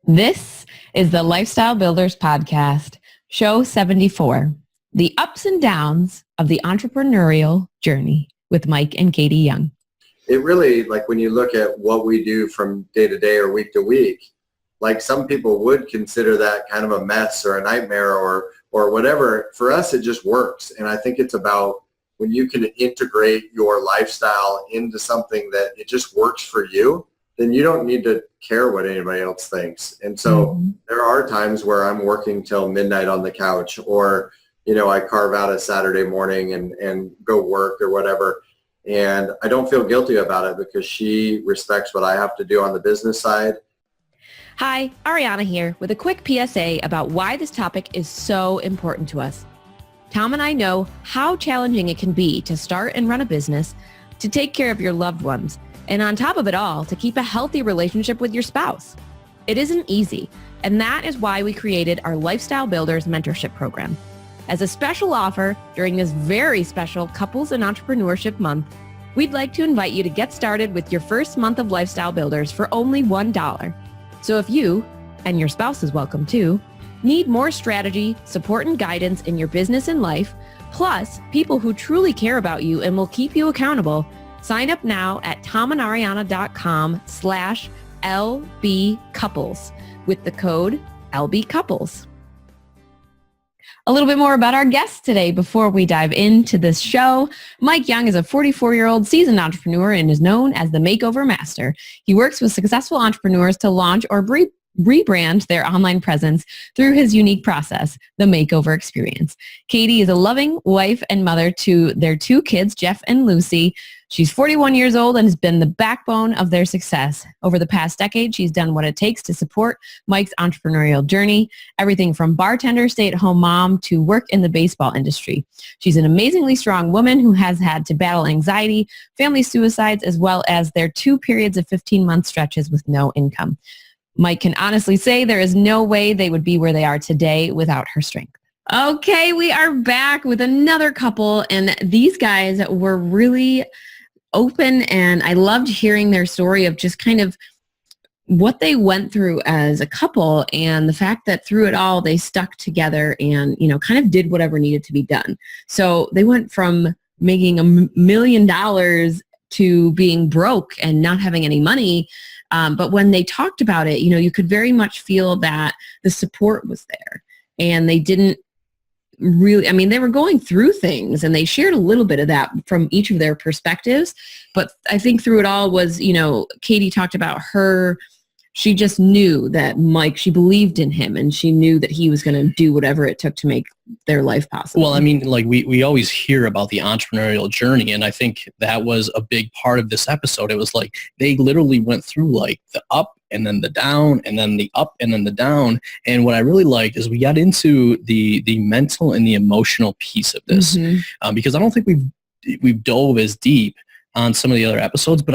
This is the Lifestyle Builders Podcast, show 74, the ups and downs of the entrepreneurial journey with Mike and Katie Young. It really, like when you look at what we do from day to day or week to week, like some people would consider that kind of a mess or a nightmare or whatever. For us, it just works. And I think it's about when you can integrate your lifestyle into something that it just works for you, then you don't need to care what anybody else thinks. And so there are times where I'm working till midnight on the couch, or, I carve out a Saturday morning and go work or whatever. And I don't feel guilty about it because she respects what I have to do on the business side. Hi, Ariana here with a quick PSA about why this topic is so important to us. Tom and I know how challenging it can be to start and run a business, to take care of your loved ones, and on top of it all, to keep a healthy relationship with your spouse. It isn't easy, and that is why we created our Lifestyle Builders Mentorship Program. As a special offer during this very special Couples and Entrepreneurship Month, we'd like to invite you to get started with your first month of Lifestyle Builders for only $1. So if you, and your spouse is welcome too, need more strategy, support, and guidance in your business and life, plus people who truly care about you and will keep you accountable, sign up now at tomandariana.com/LBcouples with the code LBcouples. A little bit more about our guests today before we dive into this show. Mike Young is a 44-year-old seasoned entrepreneur and is known as the Makeover Master. He works with successful entrepreneurs to launch or rebrand their online presence through his unique process, the Makeover Experience. Katie is a loving wife and mother to their two kids, Jeff and Lucy. She's 41 years old and has been the backbone of their success. Over the past decade, she's done what it takes to support Mike's entrepreneurial journey, everything from bartender, stay-at-home mom, to work in the baseball industry. She's an amazingly strong woman who has had to battle anxiety, family suicides, as well as their 2 periods of 15-month stretches with no income. Mike can honestly say there is no way they would be where they are today without her strength. Okay, we are back with another couple, and these guys were really open, and I loved hearing their story of just kind of what they went through as a couple and the fact that through it all they stuck together and, kind of did whatever needed to be done. So they went from making $1 million to being broke and not having any money. But when they talked about it, you could very much feel that the support was there, and they didn't really, they were going through things and they shared a little bit of that from each of their perspectives. But I think through it all was, Katie talked about she just knew that Mike, she believed in him and she knew that he was going to do whatever it took to make their life possible. Well, we always hear about the entrepreneurial journey, and I think that was a big part of this episode. It was like they literally went through like the up and then the down and then the up and then the down. And what I really liked is we got into the mental and the emotional piece of this, because I don't think we've dove as deep on some of the other episodes, but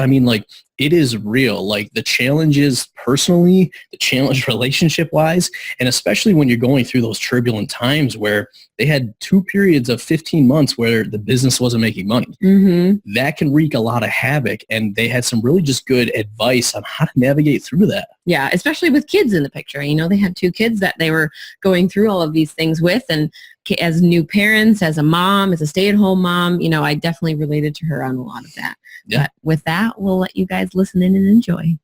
it is real. Like the challenges personally, the challenge relationship wise, and especially when you're going through those turbulent times where they had 2 periods of 15 months where the business wasn't making money. That can wreak a lot of havoc, and they had some really just good advice on how to navigate through that. Yeah, especially with kids in the picture. They had 2 kids that they were going through all of these things with, and as new parents, as a mom, as a stay-at-home mom, I definitely related to her on a lot of that. Yeah. But with that, we'll let you guys listen in and enjoy.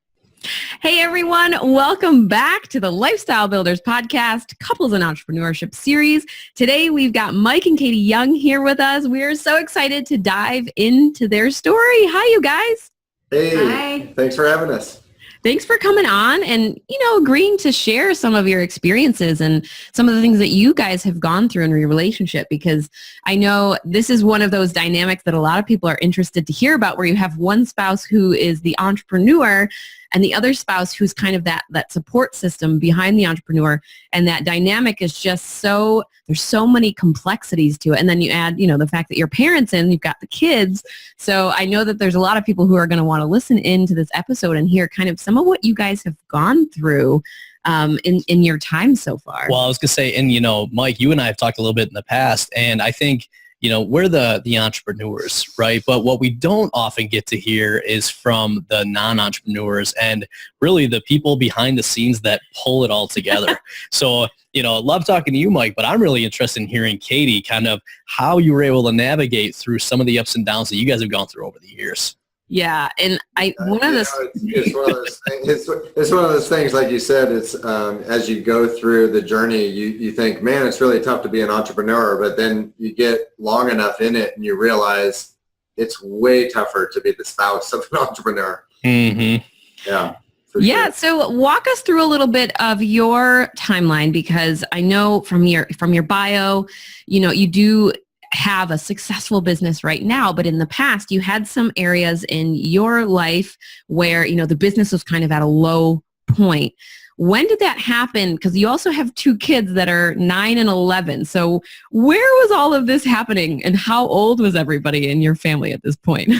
Hey everyone, welcome back to the Lifestyle Builders Podcast, Couples and Entrepreneurship Series. Today we've got Mike and Katie Young here with us. We are so excited to dive into their story. Hi, you guys. Hey, Hi. Thanks for having us. Thanks for coming on and, agreeing to share some of your experiences and some of the things that you guys have gone through in your relationship, because I know this is one of those dynamics that a lot of people are interested to hear about, where you have one spouse who is the entrepreneur and the other spouse who's kind of that support system behind the entrepreneur. And that dynamic is just there's so many complexities to it. And then you add, the fact that your parents in, you've got the kids. So I know that there's a lot of people who are going to want to listen into this episode and hear kind of some of what you guys have gone through in your time so far. Well, I was going to say, and Mike, you and I have talked a little bit in the past, and I think we're the entrepreneurs, right? But what we don't often get to hear is from the non-entrepreneurs and really the people behind the scenes that pull it all together. So, love talking to you, Mike, but I'm really interested in hearing Katie, kind of how you were able to navigate through some of the ups and downs that you guys have gone through over the years. Yeah, and it's one of those. It's one of those things, like you said. It's as you go through the journey, you think, man, it's really tough to be an entrepreneur. But then you get long enough in it, and you realize it's way tougher to be the spouse of an entrepreneur. Mm-hmm. Yeah. Yeah. Sure. So walk us through a little bit of your timeline, because I know from your bio, you do have a successful business right now, but in the past you had some areas in your life where, the business was kind of at a low point. When did that happen? Because you also have 2 kids that are 9 and 11. So where was all of this happening, and how old was everybody in your family at this point?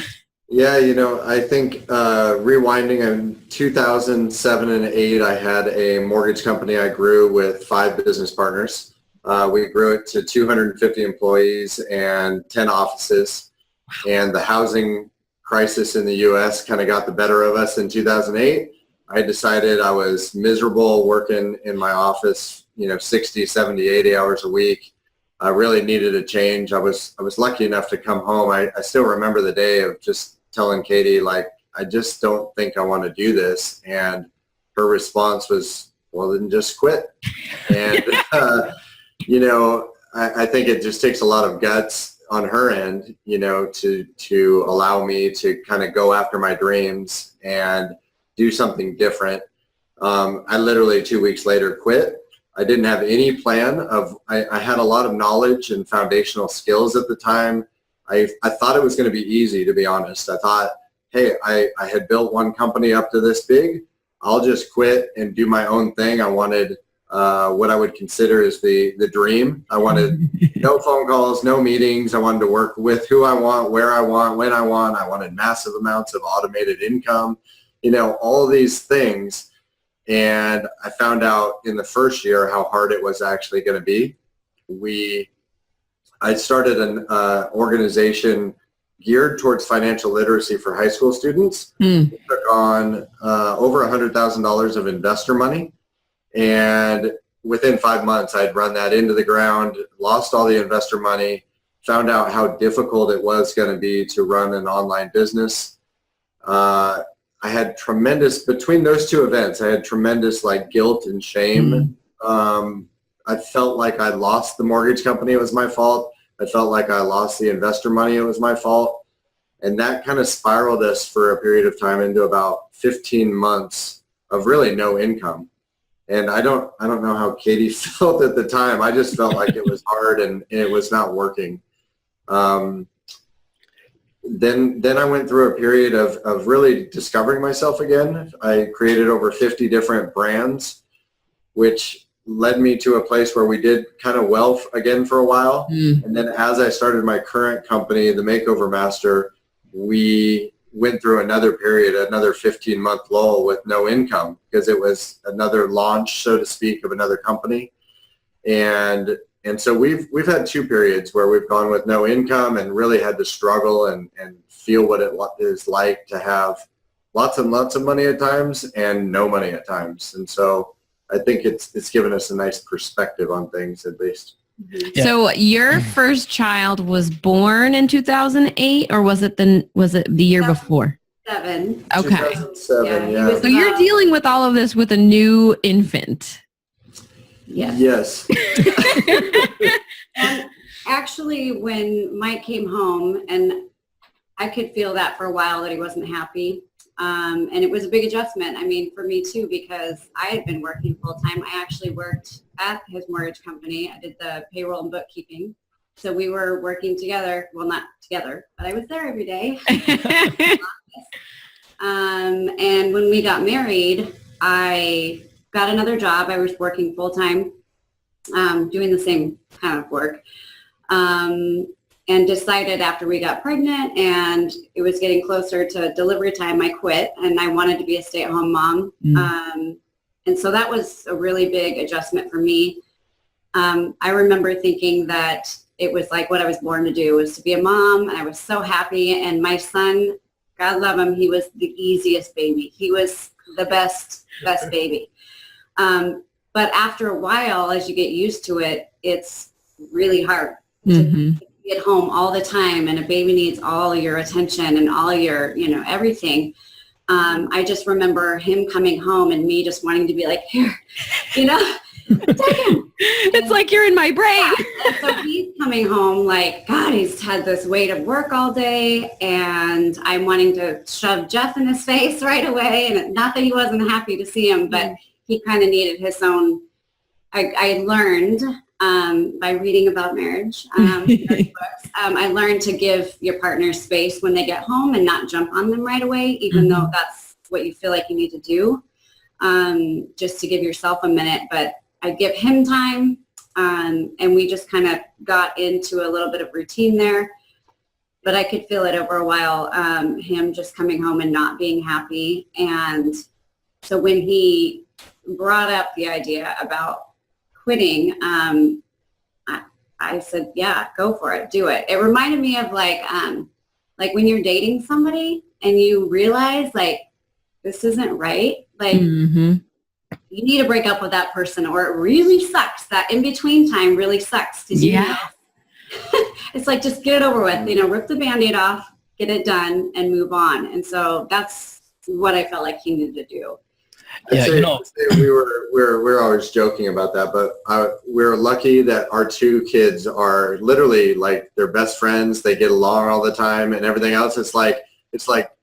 Yeah, I think rewinding in 2007 and 8, I had a mortgage company I grew with 5 business partners. We grew it to 250 employees and 10 offices. And the housing crisis in the U.S. kind of got the better of us in 2008. I decided I was miserable working in my office, 60, 70, 80 hours a week. I really needed a change. I was lucky enough to come home. I still remember the day of just telling Katie, like, I just don't think I want to do this. And her response was, well, then just quit. And, I think it just takes a lot of guts on her end, to allow me to kind of go after my dreams and do something different. I literally 2 weeks later quit. I didn't have any plan I had a lot of knowledge and foundational skills at the time. I thought it was going to be easy, to be honest. I thought, hey, I had built one company up to this big. I'll just quit and do my own thing. I wanted what I would consider is the dream. I wanted no phone calls, no meetings. I wanted to work with who I want, where I want, when I want. I wanted massive amounts of automated income, all these things. And I found out in the first year how hard it was actually going to be. I started an organization geared towards financial literacy for high school students. We took on over $100,000 of investor money. And within 5 months, I'd run that into the ground, lost all the investor money, found out how difficult it was going to be to run an online business. I had between those 2 events, I had tremendous guilt and shame. I felt like I lost the mortgage company. It was my fault. I felt like I lost the investor money. It was my fault. And that kind of spiraled us for a period of time into about 15 months of really no income. And I don't know how Katie felt at the time. I just felt like it was hard and it was not working. Then I went through a period of really discovering myself again. I created over 50 different brands, which led me to a place where we did kind of well again for a while. And then as I started my current company, the Makeover Master, we went through another period, another 15-month lull with no income, because it was another launch, so to speak, of another company. And so we've had 2 periods where we've gone with no income and really had to struggle and feel what it is like to have lots and lots of money at times and no money at times. And so I think it's given us a nice perspective on things, at least. Yeah. So your first child was born in 2008, or was it the year before? 7. Okay. 2007, yeah. So you're dealing with all of this with a new infant. Yes. And actually, when Mike came home, and I could feel that for a while that he wasn't happy. And it was a big adjustment. I mean, for me too, because I had been working full time. I actually worked at his mortgage company. I did the payroll and bookkeeping. So we were working together. Well, not together, but I was there every day. And when we got married, I got another job. I was working full time, doing the same kind of work. And decided after we got pregnant and it was getting closer to delivery time, I quit, and I wanted to be a stay-at-home mom. And so that was a really big adjustment for me. I remember thinking that it was like what I was born to do, was to be a mom. And I was so happy. And my son, God love him, he was the easiest baby. He was the best baby. But after a while, as you get used to it, it's really hard to be at home all the time, and a baby needs all your attention and all your, everything. I just remember him coming home and me just wanting to be like, here, take him. It's like you're in my brain. Yeah. So he's coming home like, God, he's had this weight of work all day, and I'm wanting to shove Jeff in his face right away. And not that he wasn't happy to see him, but he kind of needed his own. I learned by reading about marriage, books, I learned to give your partner space when they get home and not jump on them right away, even though that's what you feel like you need to do, just to give yourself a minute. But I give him time, and we just kind of got into a little bit of routine there. But I could feel it over a while, him just coming home and not being happy. And so when he brought up the idea about quitting, I said, yeah, go for it, do it. It reminded me of like when you're dating somebody and you realize like, this isn't right. Like you need to break up with that person, or it really sucks. That in between time really sucks. It's like, just get it over with, rip the Band-Aid off, get it done and move on. And so that's what I felt like he needed to do. I'd say we were always joking about that, but we're lucky that our two kids are literally like they're best friends. They get along all the time and everything else. It's like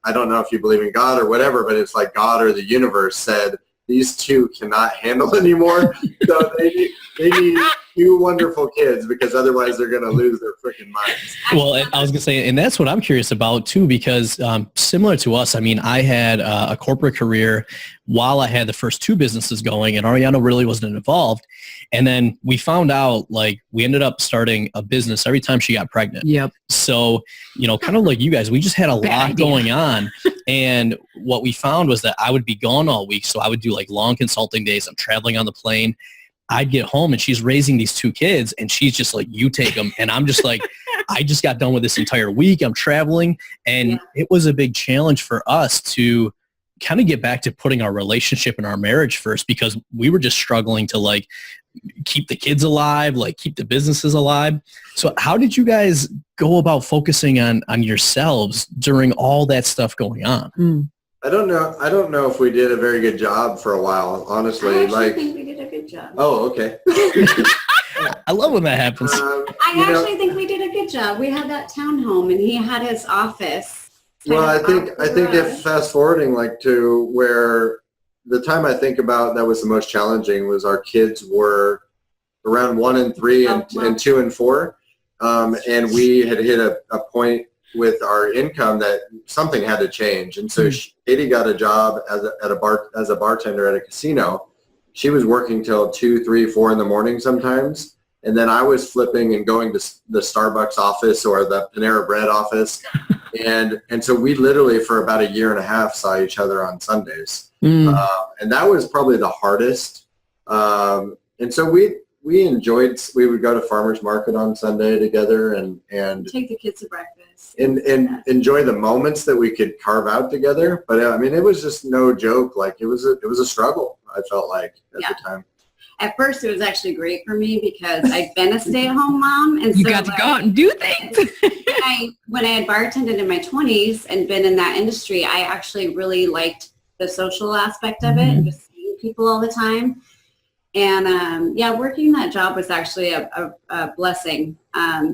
I don't know if you believe in God or whatever, but it's like God or the universe said these two cannot handle anymore. So they need two wonderful kids, because otherwise they're going to lose their freaking minds. Well, I was going to say, and that's what I'm curious about too, because similar to us, I mean, I had a corporate career while I had the first two businesses going, and Ariana really wasn't involved. And then we found out, like, we ended up starting a business every time she got pregnant. Yep. So, kind of like you guys, we just had a lot going on. And what we found was that I would be gone all week. So I would do like long consulting days. I'm traveling on the plane. I'd get home and she's raising these two kids and she's just like, you take them. And I'm just like, I just got done with this entire week. I'm traveling. And it was a big challenge for us to kind of get back to putting our relationship and our marriage first, because we were just struggling to like keep the kids alive, like keep the businesses alive. So how did you guys go about focusing on yourselves during all that stuff going on? I don't know if we did a very good job for a while, honestly. I think we did a good job. Oh, okay. I love when that happens. I actually think we did a good job. We had that townhome and he had his office. Well, I think if fast forwarding like to where the time I think about that was the most challenging was our kids were around 1 and 3 and 2 and 4. And we had hit a point with our income that something had to change. And so Katie got a job as a bartender at a casino. She was working till 2, 3, 4 in the morning sometimes. And then I was flipping and going to the Starbucks office or the Panera Bread office. And so we literally for about a year and a half saw each other on Sundays. And that was probably the hardest. And so we would go to farmer's market on Sunday together and take the kids to breakfast and enjoy the moments that we could carve out together. But I mean, it was just no joke. Like it was a struggle. I felt like at the time. At first, it was actually great for me because I'd been a stay-at-home mom, and you got to go out and do things. When I had bartended in my 20s and been in that industry, I actually really liked the social aspect of it and just seeing people all the time. And working that job was actually a blessing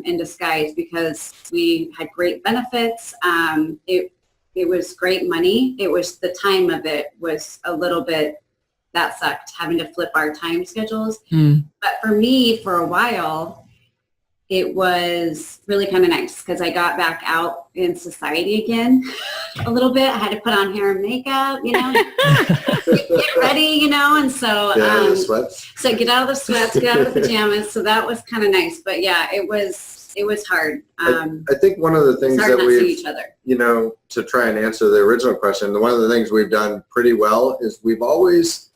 in disguise because we had great benefits. It was great money. It was the time of it was a little bit. That sucked, having to flip our time schedules. But for me, for a while, it was really kind of nice because I got back out in society again a little bit. I had to put on hair and makeup, get ready, and so so get out of the sweats, get out of the pajamas. So that was kind of nice. But yeah, it was hard. I think one of the things that we've, each other. To try and answer the original question, one of the things we've done pretty well is we've always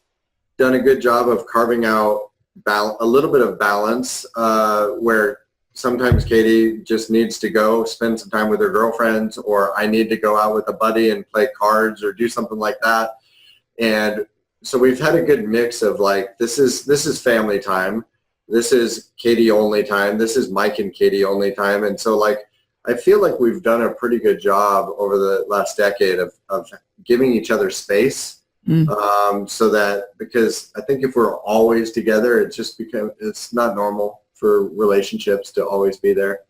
done a good job of carving out a little bit of balance where sometimes Katie just needs to go spend some time with her girlfriends, or I need to go out with a buddy and play cards or do something like that. And so we've had a good mix of like, this is family time. This is Katie only time. This is Mike and Katie only time. And so like, I feel like we've done a pretty good job over the last decade of giving each other space. So that, because I think if we're always together, it's not normal for relationships to always be there.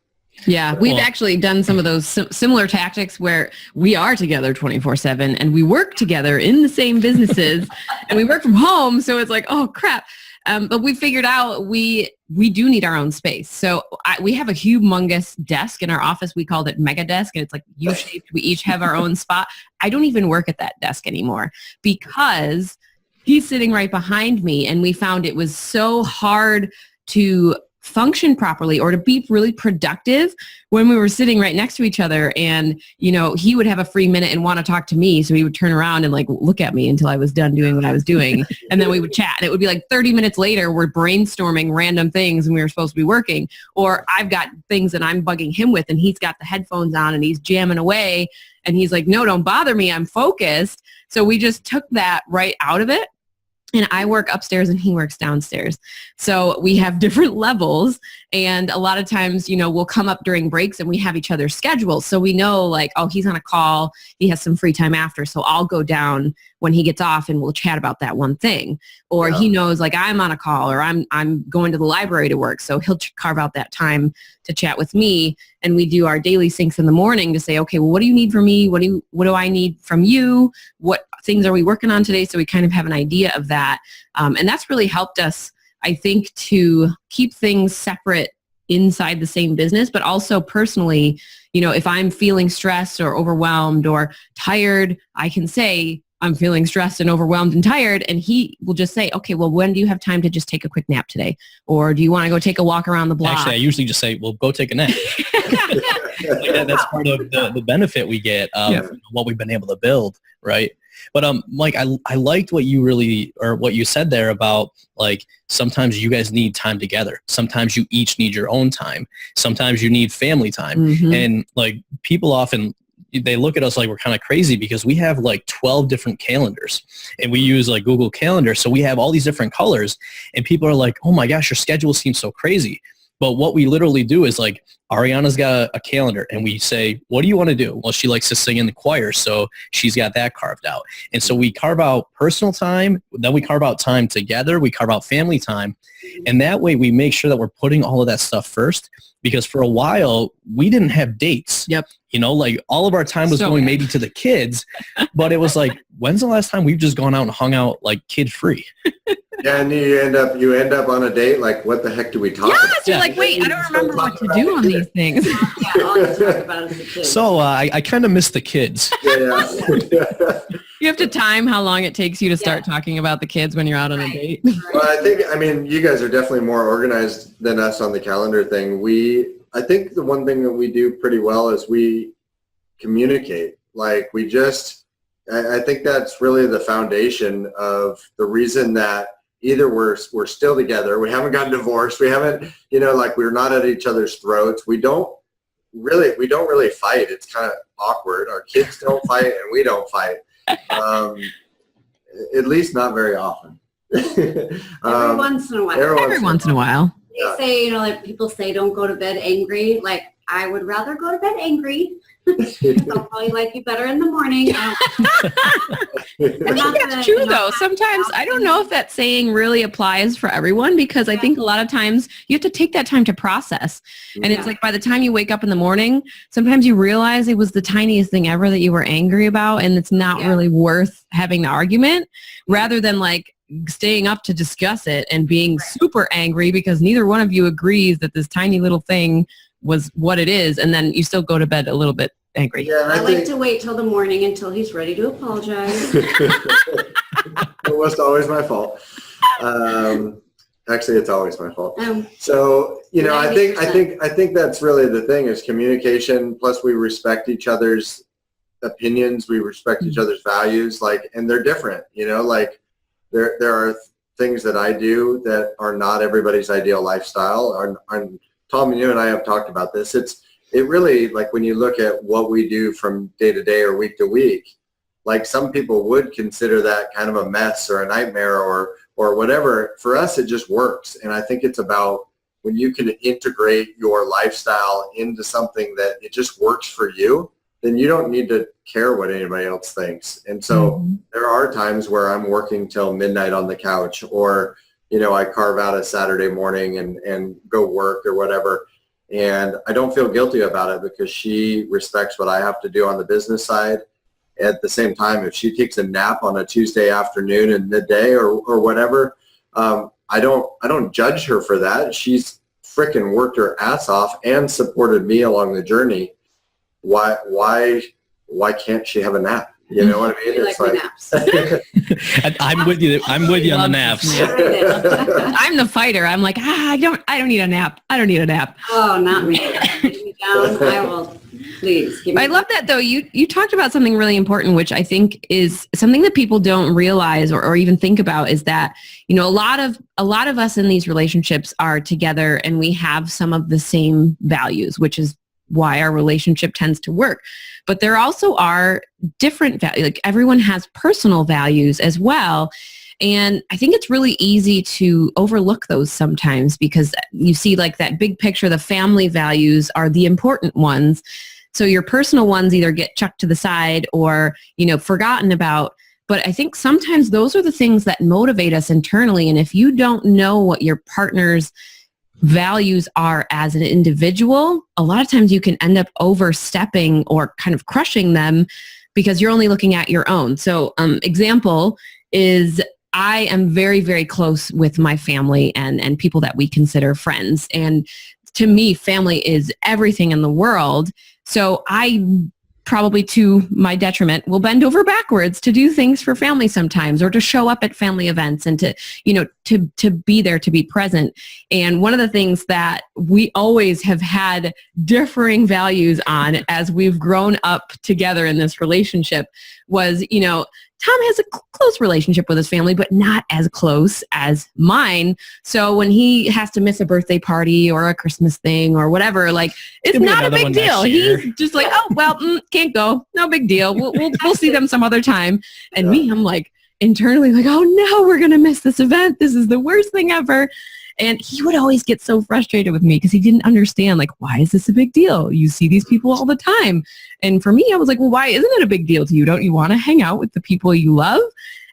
Yeah, we've actually done some of those similar tactics where we are together 24/7 and we work together in the same businesses and we work from home. So it's like, oh crap. But we figured out we do need our own space. So we have a humongous desk in our office. We called it Mega Desk, and it's like U-shaped. We each have our own spot. I don't even work at that desk anymore because he's sitting right behind me, and we found it was so hard to function properly or to be really productive when we were sitting right next to each other. And, you know, he would have a free minute and want to talk to me. So he would turn around and like look at me until I was done doing what I was doing. And then we would chat. And it would be like 30 minutes later, we're brainstorming random things and we were supposed to be working. Or I've got things that I'm bugging him with and he's got the headphones on and he's jamming away. And he's like, no, don't bother me. I'm focused. So we just took that right out of it. And I work upstairs and he works downstairs. So we have different levels. And a lot of times, you know, we'll come up during breaks and we have each other's schedules. So we know like, oh, he's on a call. He has some free time after. So I'll go down when he gets off and we'll chat about that one thing. Or he knows like I'm on a call or I'm going to the library to work. So he'll carve out that time to chat with me. And we do our daily syncs in the morning to say, okay, well, what do you need from me? What do I need from you? What things are we working on today? So we kind of have an idea of that. And that's really helped us, I think, to keep things separate inside the same business, but also personally, you know, if I'm feeling stressed or overwhelmed or tired, I can say, I'm feeling stressed and overwhelmed and tired. And he will just say, okay, well, when do you have time to just take a quick nap today? Or do you want to go take a walk around the block? Actually, I usually just say, well, go take a nap. That's part of the benefit we get of what we've been able to build, right? But Mike, I liked what you said there about like sometimes you guys need time together. Sometimes you each need your own time. Sometimes you need family time. Mm-hmm. And like people often, they look at us like we're kind of crazy because we have like 12 different calendars and we use like Google Calendar. So we have all these different colors and people are like, oh my gosh, your schedule seems so crazy. But what we literally do is like Ariana's got a calendar and we say, what do you want to do? Well, she likes to sing in the choir. So she's got that carved out. And so we carve out personal time. Then we carve out time together. We carve out family time. And that way we make sure that we're putting all of that stuff first. Because for a while, we didn't have dates. Yep. You know, like all of our time was going maybe to the kids, but it was like, when's the last time we've just gone out and hung out like kid free? Yeah, and you end up on a date like, what the heck do we talk about? Yes, you're like, wait, I don't remember what to do on these things. Yeah, all you talk about is the kids. So I kind of miss the kids. Yeah. You have to time how long it takes you to start talking about the kids when you're out on a date. Well, I mean, you guys are definitely more organized than us on the calendar thing. I think the one thing that we do pretty well is we communicate. Like I think that's really the foundation of the reason that either we're still together, we haven't gotten divorced, we haven't, you know, like we're not at each other's throats. We don't really fight. It's kind of awkward. Our kids don't fight and we don't fight. At least not very often. Every once in a while. Every once in a while. They say, you know, like people say, don't go to bed angry. Like, I would rather go to bed angry. I'll probably like you better in the morning. I think that's true, though. Sometimes I don't know if that saying really applies for everyone because I think a lot of times you have to take that time to process. And it's like by the time you wake up in the morning, sometimes you realize it was the tiniest thing ever that you were angry about and it's not really worth having the argument rather than like staying up to discuss it and being super angry because neither one of you agrees that this tiny little thing was what it is, and then you still go to bed a little bit angry. Yeah, I like to wait till the morning until he's ready to apologize. Almost always my fault. Actually, it's always my fault. So, you know, I think that's really the thing is communication. Plus, we respect each other's opinions. We respect each other's values. Like, and they're different. You know, like there are things that I do that are not everybody's ideal lifestyle. I'm Tom, you and I have talked about this. It really, like when you look at what we do from day to day or week to week, like some people would consider that kind of a mess or a nightmare or whatever. For us, it just works. And I think it's about when you can integrate your lifestyle into something that it just works for you, then you don't need to care what anybody else thinks. And so there are times where I'm working till midnight on the couch, or, you know, I carve out a Saturday morning and go work or whatever. And I don't feel guilty about it because she respects what I have to do on the business side. At the same time, if she takes a nap on a Tuesday afternoon in midday or whatever, I don't judge her for that. She's frickin' worked her ass off and supported me along the journey. Why can't she have a nap? You know what I mean? It's like naps. I'm with you. I'm with you on the naps. I'm the fighter. I'm like, I don't need a nap. I don't need a nap. Oh, not me. Get me down. I will. Please. I love that though. You talked about something really important, which I think is something that people don't realize or even think about, is that, you know, a lot of us in these relationships are together and we have some of the same values, which is why our relationship tends to work. But there also are different values. Like everyone has personal values as well. And I think it's really easy to overlook those sometimes because you see like that big picture, the family values are the important ones. So your personal ones either get chucked to the side or, you know, forgotten about. But I think sometimes those are the things that motivate us internally. And if you don't know what your partner's values are as an individual, a lot of times you can end up overstepping or kind of crushing them because you're only looking at your own. So example is I am very, very close with my family and people that we consider friends. And to me, family is everything in the world. So I probably to my detriment will bend over backwards to do things for family sometimes, or to show up at family events and to, you know, to be there, to be present. And one of the things that we always have had differing values on as we've grown up together in this relationship was, you know, Tom has a close relationship with his family, but not as close as mine. So when he has to miss a birthday party or a Christmas thing or whatever, like it's not a big deal. He's just like, oh, well, can't go. No big deal. We'll see them some other time. And me, I'm like internally like, oh no, we're going to miss this event. This is the worst thing ever. And he would always get so frustrated with me because he didn't understand, like, why is this a big deal? You see these people all the time. And for me, I was like, well, why isn't it a big deal to you? Don't you want to hang out with the people you love?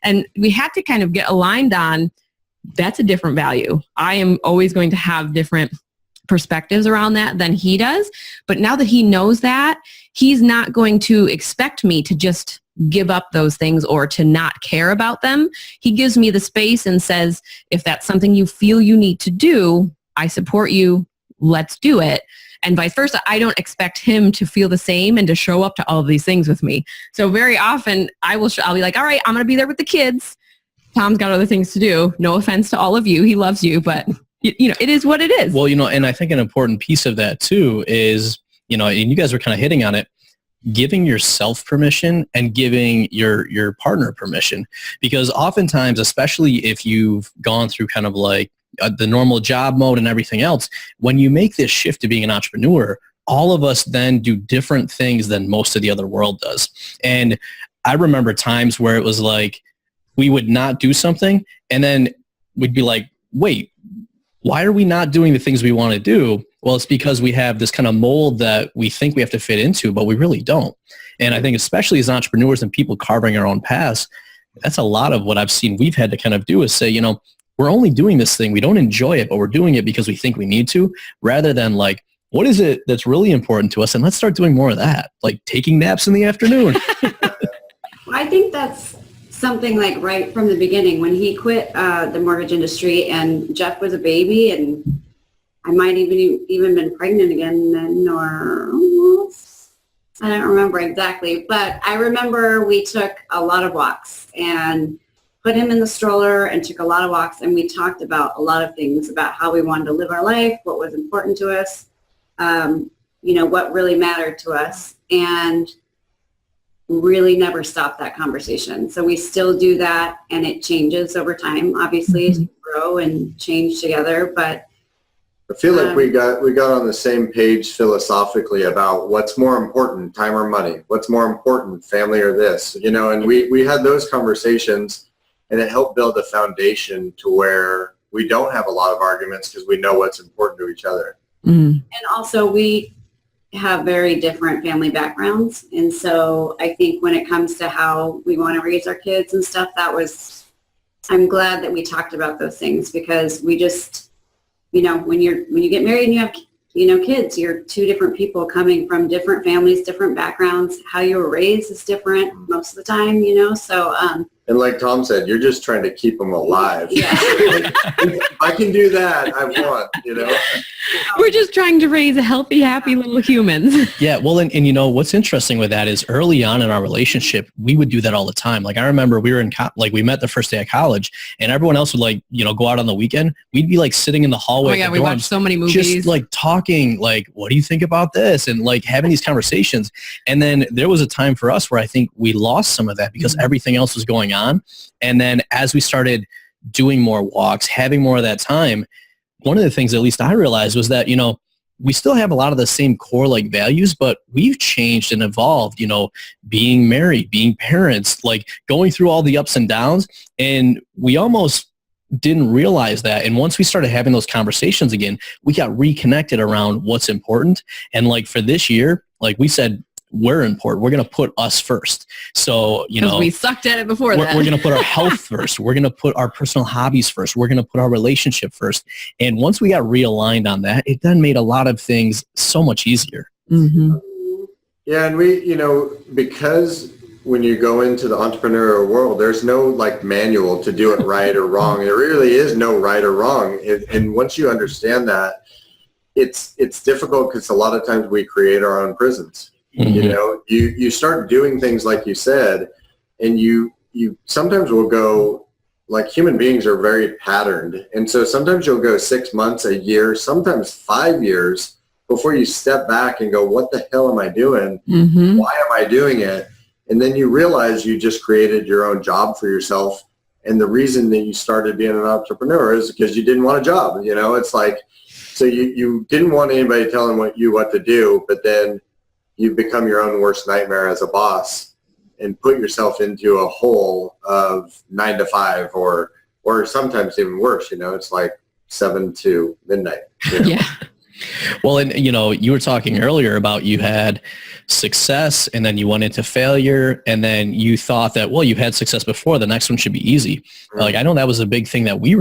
And we had to kind of get aligned on that's a different value. I am always going to have different perspectives around that than he does. But now that he knows that, he's not going to expect me to just give up those things or to not care about them. He gives me the space and says, if that's something you feel you need to do, I support you. Let's do it. And vice versa. I don't expect him to feel the same and to show up to all of these things with me. So very often I'll be like, all right, I'm going to be there with the kids. Tom's got other things to do. No offense to all of you. He loves you, but you know, it is what it is. Well, you know, and I think an important piece of that too is, you know, and you guys were kind of hitting on it, giving yourself permission and giving your partner permission. Because oftentimes, especially if you've gone through kind of like the normal job mode and everything else, when you make this shift to being an entrepreneur, all of us then do different things than most of the other world does. And I remember times where it was like, we would not do something and then we'd be like, wait, why are we not doing the things we want to do? Well, it's because we have this kind of mold that we think we have to fit into, but we really don't. And I think especially as entrepreneurs and people carving our own paths, that's a lot of what I've seen we've had to kind of do is say, you know, we're only doing this thing. We don't enjoy it, but we're doing it because we think we need to, rather than like, what is it that's really important to us? And let's start doing more of that, like taking naps in the afternoon. I think that's something like right from the beginning when he quit the mortgage industry and Jeff was a baby and I might even been pregnant again then, or I don't remember exactly, but I remember we took a lot of walks and put him in the stroller and took a lot of walks, and we talked about a lot of things about how we wanted to live our life, what was important to us, you know, what really mattered to us, and really never stopped that conversation. So we still do that, and it changes over time, obviously, as you grow and change together, but I feel like we got on the same page philosophically about what's more important, time or money, what's more important, family or this, and we had those conversations, and it helped build a foundation to where we don't have a lot of arguments because we know what's important to each other. And also we have very different family backgrounds. And so I think when it comes to how we want to raise our kids and stuff, I'm glad that we talked about those things, because we just, when you get married and you have, kids, you're two different people coming from different families, different backgrounds. How you were raised is different most of the time, so. And like Tom said, you're just trying to keep them alive. Yeah. If I can do that, I won, We're just trying to raise healthy, happy little humans. Yeah, well, and what's interesting with that is early on in our relationship, we would do that all the time. Like I remember we were we met the first day of college, and everyone else would go out on the weekend. We'd be like sitting in the hallway. Oh my God, we watched so many movies. Just like talking, like, what do you think about this? And like having these conversations. And then there was a time for us where I think we lost some of that because everything else was going on. And then as we started doing more walks, having more of that time, one of the things at least I realized was that, we still have a lot of the same core like values, but we've changed and evolved, being married, being parents, like going through all the ups and downs. And we almost didn't realize that. And once we started having those conversations again, we got reconnected around what's important. And like for this year, like we said, we're important. We're going to put us first. So, we sucked at it before that. We're going to put our health first. We're going to put our personal hobbies first. We're going to put our relationship first. And once we got realigned on that, it then made a lot of things so much easier. Mm-hmm. Yeah. And we, because when you go into the entrepreneurial world, there's no like manual to do it right or wrong. There really is no right or wrong. And once you understand that, it's difficult because a lot of times we create our own prisons. Mm-hmm. You start doing things like you said, and you sometimes will go, like human beings are very patterned. And so sometimes you'll go 6 months, a year, sometimes 5 years before you step back and go, what the hell am I doing? Mm-hmm. Why am I doing it? And then you realize you just created your own job for yourself. And the reason that you started being an entrepreneur is because you didn't want a job. It's like, so you didn't want anybody telling you what to do, but then you become your own worst nightmare as a boss and put yourself into a hole of 9 to 5 or sometimes even worse, it's like 7 to midnight. Yeah. Well, and you were talking earlier about you had success and then you went into failure and then you thought that, well, you've had success before, the next one should be easy. Mm-hmm. Like, I know that was a big thing that we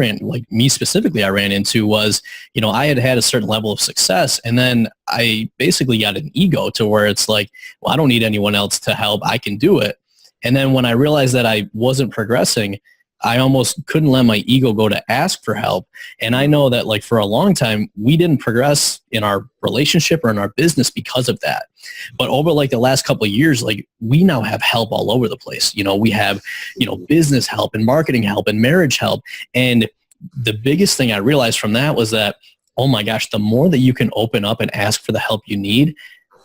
me specifically, I ran into was, I had a certain level of success and then I basically got an ego to where it's like, well, I don't need anyone else to help. I can do it. And then when I realized that I wasn't progressing, I almost couldn't let my ego go to ask for help. And I know that like for a long time, we didn't progress in our relationship or in our business because of that. But over like the last couple of years, like we now have help all over the place. We have, business help and marketing help and marriage help. And the biggest thing I realized from that was that, oh my gosh, the more that you can open up and ask for the help you need,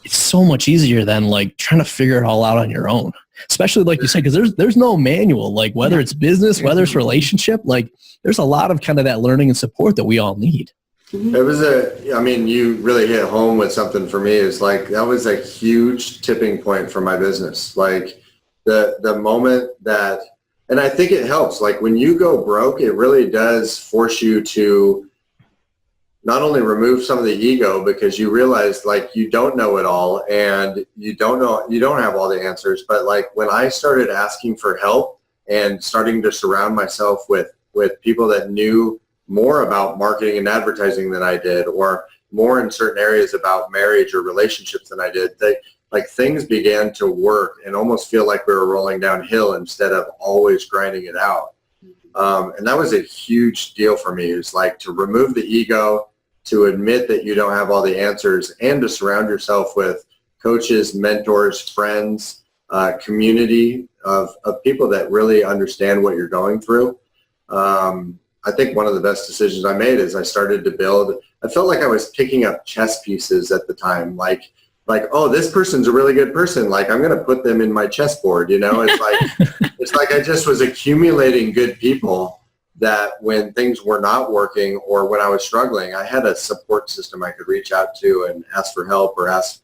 it's so much easier than like trying to figure it all out on your own. Especially like you said, because there's no manual, like whether it's business, whether it's relationship, like there's a lot of kind of that learning and support that we all need. It was you really hit home with something for me. Is like, that was a huge tipping point for my business. Like the moment that, and I think it helps, like when you go broke, it really does force you to not only remove some of the ego because you realize like you don't know it all and you don't have all the answers. But like when I started asking for help and starting to surround myself with people that knew more about marketing and advertising than I did, or more in certain areas about marriage or relationships than I did, things began to work and almost feel like we were rolling downhill instead of always grinding it out. And that was a huge deal for me. It's like to remove the ego, to admit that you don't have all the answers, and to surround yourself with coaches, mentors, friends, community of people that really understand what you're going through. I think one of the best decisions I made is I started to build, I felt like I was picking up chess pieces at the time, like, oh, this person's a really good person. Like, I'm going to put them in my chessboard, It's like I just was accumulating good people that when things were not working or when I was struggling, I had a support system I could reach out to and ask for help or ask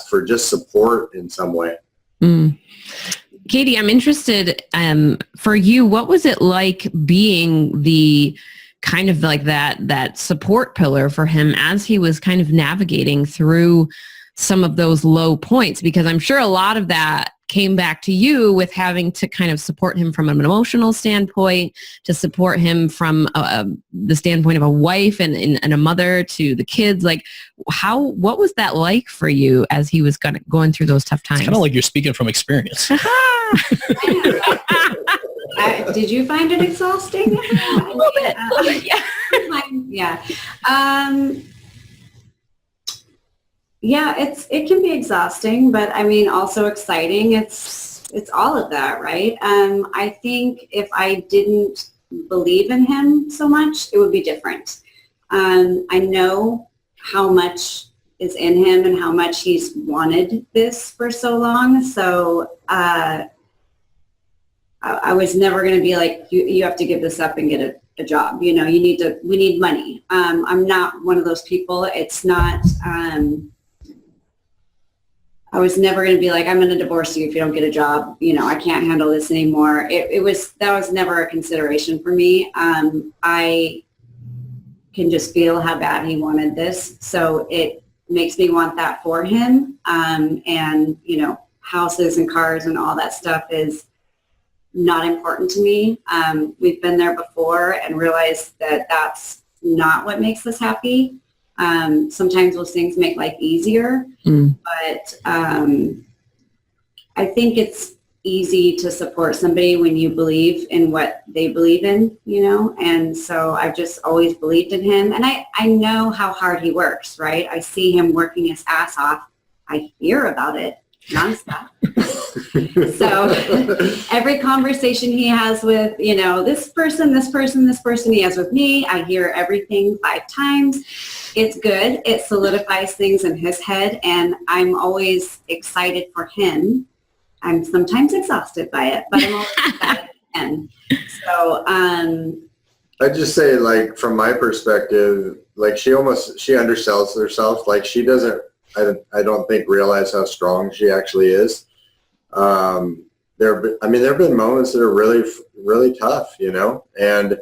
for just support in some way. Mm. Katie, I'm interested, for you, what was it like being the kind of like that support pillar for him as he was kind of navigating through some of those low points? Because I'm sure a lot of that came back to you with having to kind of support him from an emotional standpoint, to support him from the standpoint of a wife and a mother to the kids. Like, what was that like for you as he was going through those tough times? It's kind of like you're speaking from experience. Did you find it exhausting? A little bit, yeah. Yeah. Yeah, it can be exhausting, but I mean, also exciting. It's all of that, right? I think if I didn't believe in him so much, it would be different. I know how much is in him and how much he's wanted this for so long. So I was never going to be like, you have to give this up and get a job. You know, we need money. I'm not one of those people. It's not, I was never going to be like, I'm going to divorce you if you don't get a job. You know, I can't handle this anymore. That was never a consideration for me. I can just feel how bad he wanted this. So it makes me want that for him. And, you know, houses and cars and all that stuff is not important to me. We've been there before and realized that that's not what makes us happy. Sometimes those things make life easier, but I think it's easy to support somebody when you believe in what they believe in, you know, and so I've just always believed in him. And I know how hard he works, right? I see him working his ass off. I hear about it nonstop. So every conversation he has with, you know, this person he has with me, I hear everything 5 times. It's good. It solidifies things in his head, and I'm always excited for him. I'm sometimes exhausted by it, but I'm always excited for him. So I'd just say, like, from my perspective, like, she undersells herself. Like, she doesn't, I don't think, realize how strong she actually is. There have been moments that are really, really tough, you know, and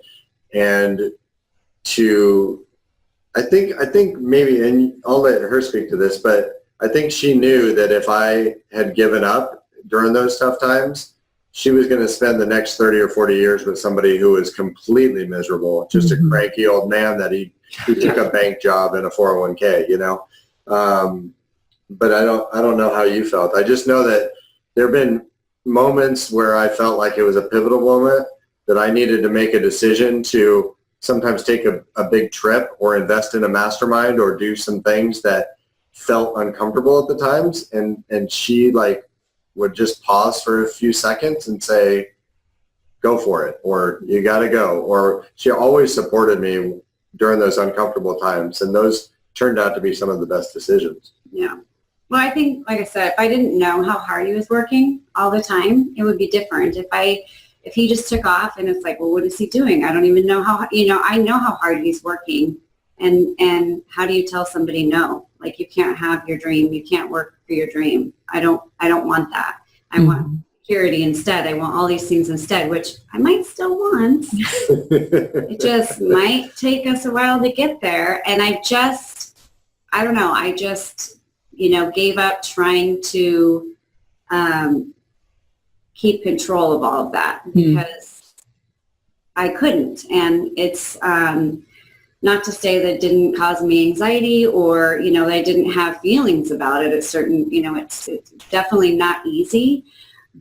I think maybe, and I'll let her speak to this, but I think she knew that if I had given up during those tough times, she was going to spend the next 30 or 40 years with somebody who was completely miserable, just a cranky old man that he took a bank job and a 401k, you know. But I don't know how you felt. I just know that there have been moments where I felt like it was a pivotal moment that I needed to make a decision to sometimes take a big trip or invest in a mastermind or do some things that felt uncomfortable at the times. And she, like, would just pause for a few seconds and say, go for it, or you got to go. Or she always supported me during those uncomfortable times. And those turned out to be some of the best decisions. Yeah. Well, I think, like I said, if I didn't know how hard he was working all the time, it would be different. If he just took off and it's like, well, what is he doing? I don't even know how, you know, I know how hard he's working. And how do you tell somebody no? Like, you can't have your dream. You can't work for your dream. I don't want that. I want security instead. I want all these things instead, which I might still want. It just might take us a while to get there. And I don't know. I just, you know, gave up trying to keep control of all of that because I couldn't. And it's not to say that it didn't cause me anxiety or, you know, that I didn't have feelings about it. It's certain, you know, it's definitely not easy,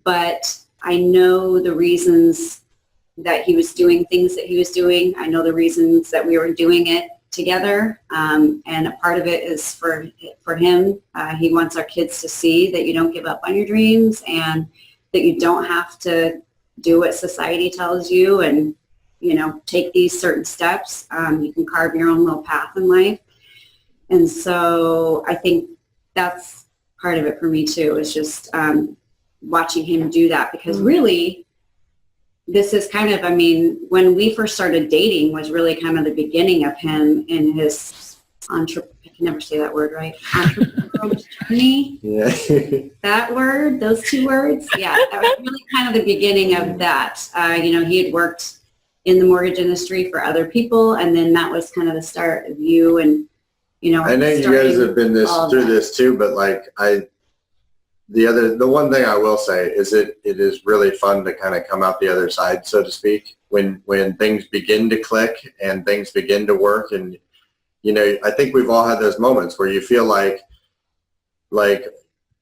but I know the reasons that he was doing things that he was doing. I know the reasons that we were doing it together. And a part of it is for him. He wants our kids to see that you don't give up on your dreams and that you don't have to do what society tells you and, you know, take these certain steps. You can carve your own little path in life. And so I think that's part of it for me too, is just watching him do that, because really this is kind of, I mean, when we first started dating was really kind of the beginning of him in his I can never say that word right. Entrepreneurial journey. Yeah. That word, those two words. Yeah, that was really kind of the beginning of that. You know, he had worked in the mortgage industry for other people, and then that was kind of the start of you and, you know. I know you guys have been through this too, but like the one thing I will say is it is really fun to kind of come out the other side, so to speak, when things begin to click and things begin to work. And, you know, I think we've all had those moments where you feel like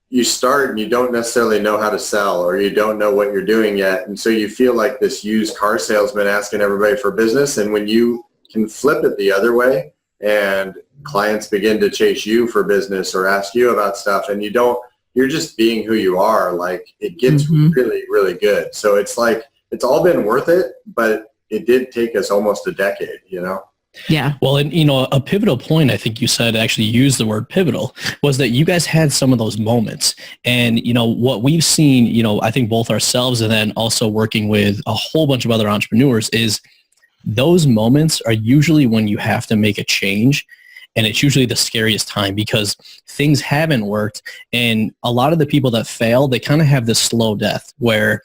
you start and you don't necessarily know how to sell, or you don't know what you're doing yet. And so you feel like this used car salesman asking everybody for business. And when you can flip it the other way and clients begin to chase you for business or ask you about stuff, and you're just being who you are, like it gets really, really good. So it's like, it's all been worth it, but it did take us almost a decade, you know? Yeah. Well, and you know, a pivotal point, I think you said, actually used the word pivotal, was that you guys had some of those moments. And, you know, what we've seen, you know, I think both ourselves and then also working with a whole bunch of other entrepreneurs, is those moments are usually when you have to make a change. And it's usually the scariest time because things haven't worked. And a lot of the people that fail, they kind of have this slow death where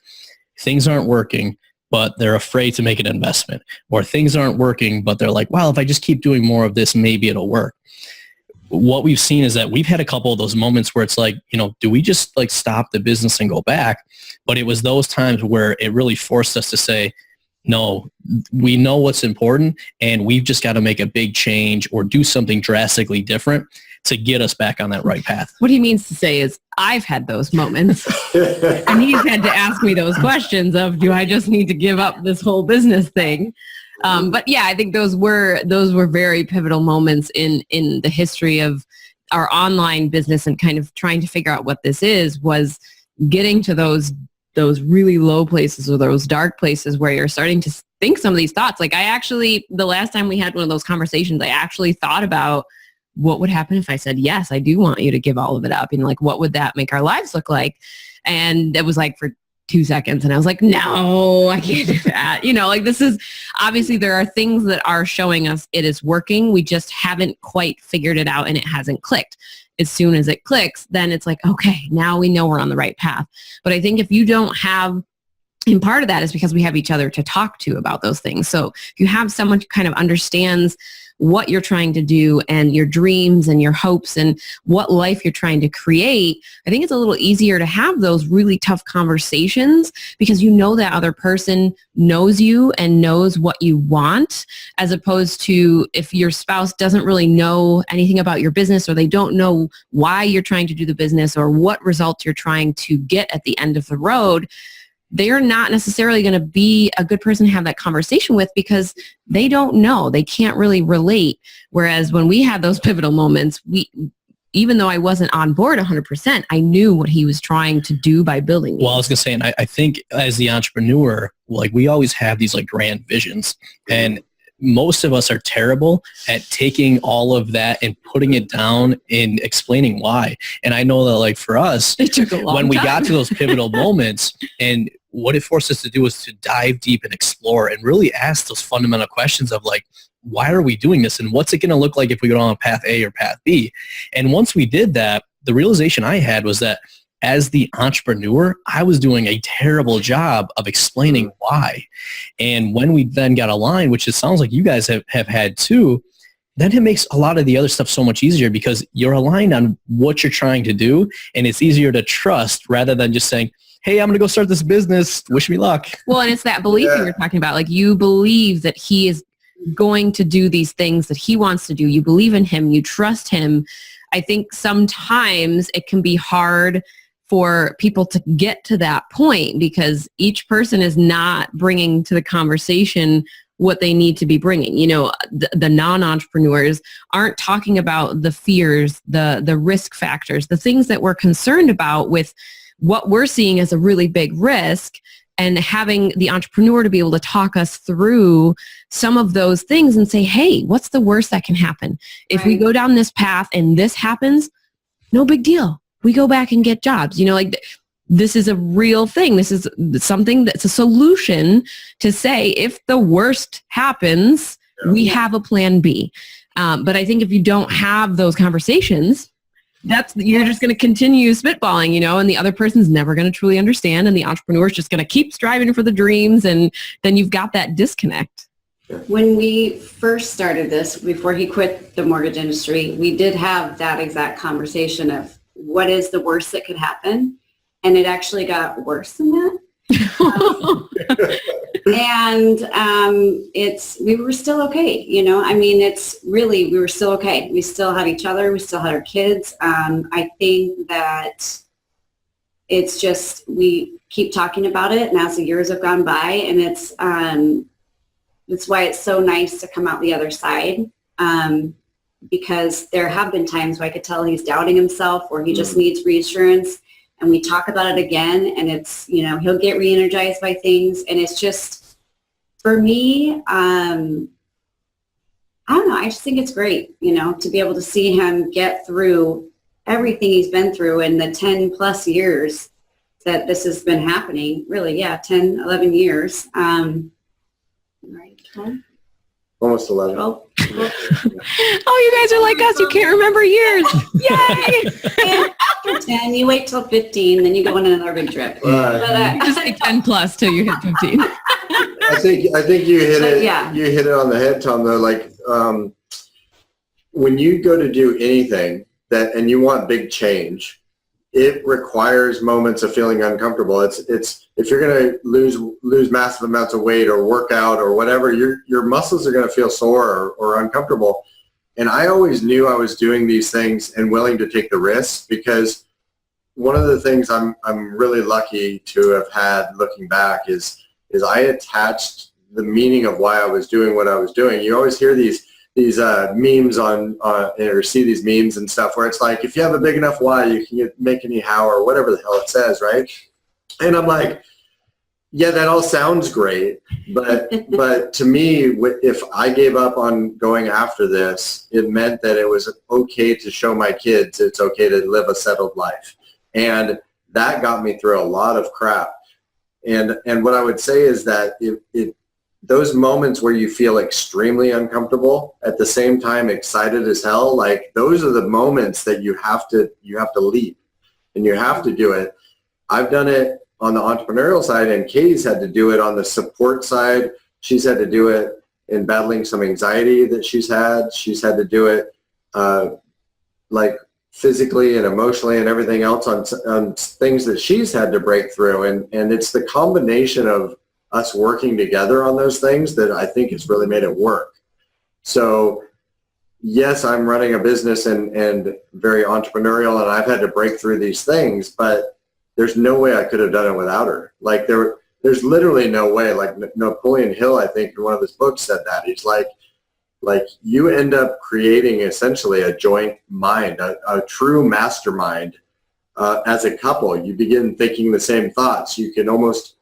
things aren't working, but they're afraid to make an investment, or things aren't working, but they're like, well, if I just keep doing more of this, maybe it'll work. What we've seen is that we've had a couple of those moments where it's like, you know, do we just like stop the business and go back? But it was those times where it really forced us to say, no, we know what's important, and we've just got to make a big change or do something drastically different to get us back on that right path. What he means to say is I've had those moments and he's had to ask me those questions of, do I just need to give up this whole business thing? But yeah, I think those were very pivotal moments in the history of our online business, and kind of trying to figure out what this was getting to those really low places or those dark places where you're starting to think some of these thoughts. Like the last time we had one of those conversations, I actually thought about what would happen if I said, yes, I do want you to give all of it up. And like, what would that make our lives look like? And it was like for 2 seconds. And I was like, no, I can't do that. You know, like this is obviously there are things that are showing us it is working. We just haven't quite figured it out and it hasn't clicked. As soon as it clicks, then it's like, okay, now we know we're on the right path. But I think if you don't have, and part of that is because we have each other to talk to about those things. So if you have someone who kind of understands what you're trying to do and your dreams and your hopes and what life you're trying to create, I think it's a little easier to have those really tough conversations because you know that other person knows you and knows what you want, as opposed to if your spouse doesn't really know anything about your business, or they don't know why you're trying to do the business or what results you're trying to get at the end of the road. They're not necessarily going to be a good person to have that conversation with because they don't know. They can't really relate. Whereas when we had those pivotal moments, even though I wasn't on board 100%, I knew what he was trying to do by building these. Well, I was going to say, and I think as the entrepreneur, like we always have these like grand visions, and most of us are terrible at taking all of that and putting it down and explaining why. And I know that like for us, it took a long when we time. got to those pivotal moments, and what it forced us to do was to dive deep and explore and really ask those fundamental questions of like, why are we doing this? And what's it going to look like if we go on path A or path B? And once we did that, the realization I had was that as the entrepreneur, I was doing a terrible job of explaining why. And when we then got aligned, which it sounds like you guys have had too, then it makes a lot of the other stuff so much easier because you're aligned on what you're trying to do, and it's easier to trust rather than just saying, hey, I'm going to go start this business. Wish me luck. Well, and it's that belief that you're talking about. Like you believe that he is going to do these things that he wants to do. You believe in him. You trust him. I think sometimes it can be hard for people to get to that point because each person is not bringing to the conversation what they need to be bringing. You know, the non-entrepreneurs aren't talking about the fears, the risk factors, the things that we're concerned about with what we're seeing as a really big risk, and having the entrepreneur to be able to talk us through some of those things and say, hey, what's the worst that can happen? If we go down this path and this happens, no big deal. We go back and get jobs. You know, like this is a real thing. This is something that's a solution to say, if the worst happens, we have a plan B. But I think if you don't have those conversations, you're just going to continue spitballing, and the other person's never going to truly understand, and the entrepreneur is just going to keep striving for the dreams, and then you've got that disconnect. When we first started this, before he quit the mortgage industry, we did have that exact conversation of what is the worst that could happen, and it actually got worse than that. We were still okay, we were still okay. We still had each other. We still had our kids. I think that it's just, we keep talking about it, and as the years have gone by, and it's why it's so nice to come out the other side, because there have been times where I could tell he's doubting himself, or he just needs reassurance. And we talk about it again, and it's, he'll get re-energized by things. And it's just, for me, I don't know, I just think it's great, to be able to see him get through everything he's been through in the 10 plus years that this has been happening. Really, 10, 11 years. Right, 12? Almost 11. 12? Oh, you guys are like us. You can't remember years. Yay! And after 10, you wait till 15, then you go on another big trip. You just say 10 plus till you hit 15. I think you hit it. Yeah. You hit it on the head, Tom. Though, like when you go to do anything and you want big change, it requires moments of feeling uncomfortable. It's if you're going to lose massive amounts of weight or work out or whatever, your muscles are going to feel sore or uncomfortable. And I always knew I was doing these things and willing to take the risks, because one of the things I'm really lucky to have had looking back is I attached the meaning of why I was doing what I was doing. You always hear these memes or see these memes and stuff where it's like, if you have a big enough why, you can make any how, or whatever the hell it says, right? And I'm like, yeah, that all sounds great, but to me, if I gave up on going after this, it meant that it was okay to show my kids it's okay to live a settled life. And that got me through a lot of crap. And what I would say is that those moments where you feel extremely uncomfortable, at the same time excited as hell, like those are the moments that you have to leap, and you have to do it. I've done it on the entrepreneurial side, and Katie's had to do it on the support side. She's had to do it in battling some anxiety that she's had. She's had to do it like physically and emotionally and everything else on things that she's had to break through. And it's the combination of us working together on those things that I think has really made it work. So yes, I'm running a business and very entrepreneurial, and I've had to break through these things, but there's no way I could have done it without her. Like there's literally no way. Like Napoleon Hill, I think in one of his books said that. He's like you end up creating essentially a joint mind, a true mastermind as a couple. You begin thinking the same thoughts. You can almost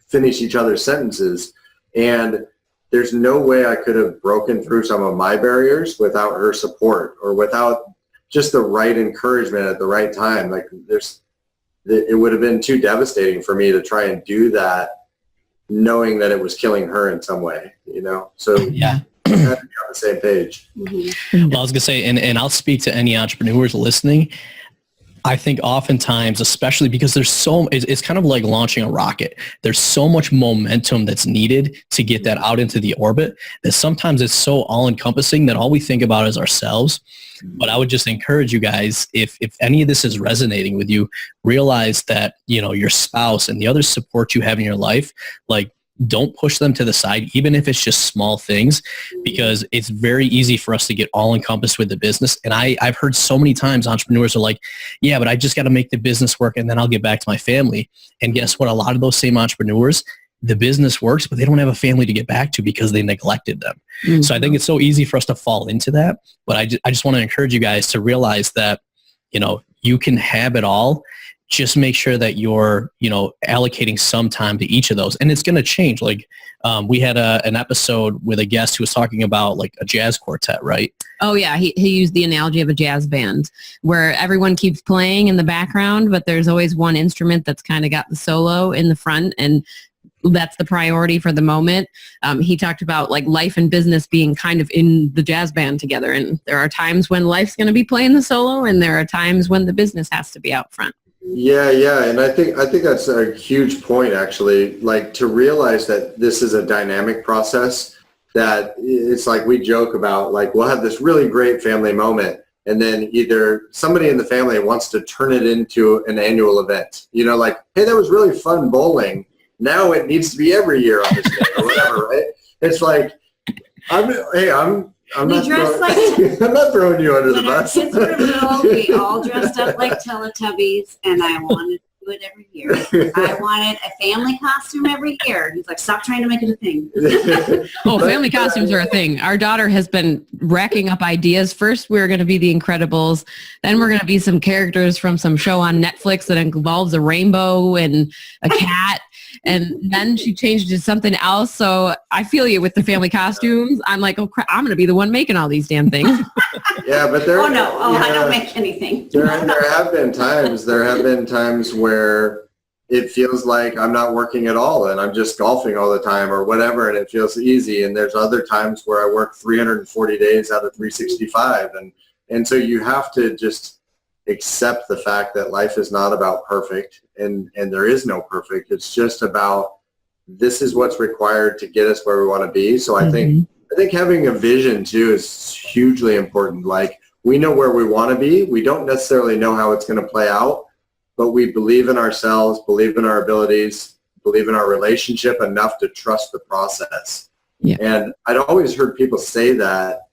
finish each other's sentences. And there's no way I could have broken through some of my barriers without her support, or without just the right encouragement at the right time. Like it would have been too devastating for me to try and do that knowing that it was killing her in some way, So yeah. We had to be on the same page. Mm-hmm. Well, I was going to say, and I'll speak to any entrepreneurs listening. I think oftentimes, especially because it's kind of like launching a rocket. There's so much momentum that's needed to get that out into the orbit that sometimes it's so all-encompassing that all we think about is ourselves. But I would just encourage you guys, if any of this is resonating with you, realize that, your spouse and the other support you have in your life, like, don't push them to the side, even if it's just small things, because it's very easy for us to get all encompassed with the business. And I've heard so many times entrepreneurs are like, yeah, but I just got to make the business work and then I'll get back to my family. And guess what? A lot of those same entrepreneurs, the business works, but they don't have a family to get back to because they neglected them. Mm-hmm. So I think it's so easy for us to fall into that. But I just want to encourage you guys to realize that, you can have it all. just make sure that you're, allocating some time to each of those. And it's going to change. Like we had an episode with a guest who was talking about like a jazz quartet, right? Oh yeah. He used the analogy of a jazz band where everyone keeps playing in the background, but there's always one instrument that's kind of got the solo in the front, and that's the priority for the moment. He talked about like life and business being kind of in the jazz band together. And there are times when life's going to be playing the solo, and there are times when the business has to be out front. Yeah. And I think that's a huge point, actually, like to realize that this is a dynamic process, that it's like we joke about, like we'll have this really great family moment, and then either somebody in the family wants to turn it into an annual event, like, hey, that was really fun bowling. Now it needs to be every year on this day or whatever, right? It's like, I'm not throwing you under the bus. When our kids were little, we all dressed up like Teletubbies, and I wanted to do it every year. I wanted a family costume every year. He's like, stop trying to make it a thing. Oh, family costumes are a thing. Our daughter has been racking up ideas. First, we're going to be the Incredibles. Then we're going to be some characters from some show on Netflix that involves a rainbow and a cat. And then she changed to something else. So I feel you with the family costumes. I'm like, oh crap, I'm going to be the one making all these damn things. Yeah, but I don't make anything. There have been times where it feels like I'm not working at all and I'm just golfing all the time or whatever, and it feels easy. And there's other times where I work 340 days out of 365. And so you have to just accept the fact that life is not about perfect, and there is no perfect. It's just about, this is what's required to get us where we want to be. So I think having a vision too is hugely important. Like, we know where we want to be. We don't necessarily know how it's going to play out, but we believe in ourselves, believe in our abilities, believe in our relationship enough to trust the process. Yeah. And I'd always heard people say that,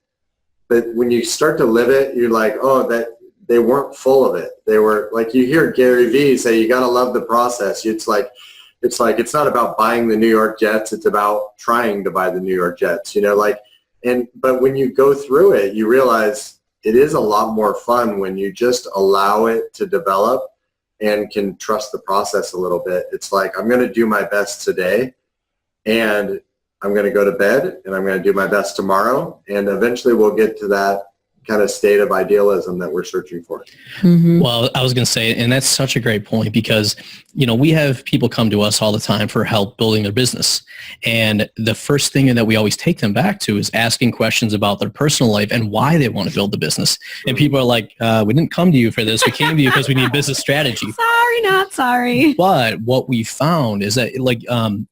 but when you start to live it, you're like, oh, that they weren't full of it. They were like, you hear Gary Vee say, you got to love the process. It's it's not about buying the New York Jets. It's about trying to buy the New York Jets, but when you go through it, you realize it is a lot more fun when you just allow it to develop and can trust the process a little bit. It's like, I'm going to do my best today, and I'm going to go to bed, and I'm going to do my best tomorrow. And eventually we'll get to that kind of state of idealism that we're searching for. Mm-hmm. Well, I was going to say, and that's such a great point, because, we have people come to us all the time for help building their business. And the first thing that we always take them back to is asking questions about their personal life and why they want to build the business. And people are like, we didn't come to you for this. We came to you because we need business strategy. Sorry, not sorry. But what we found is that, like,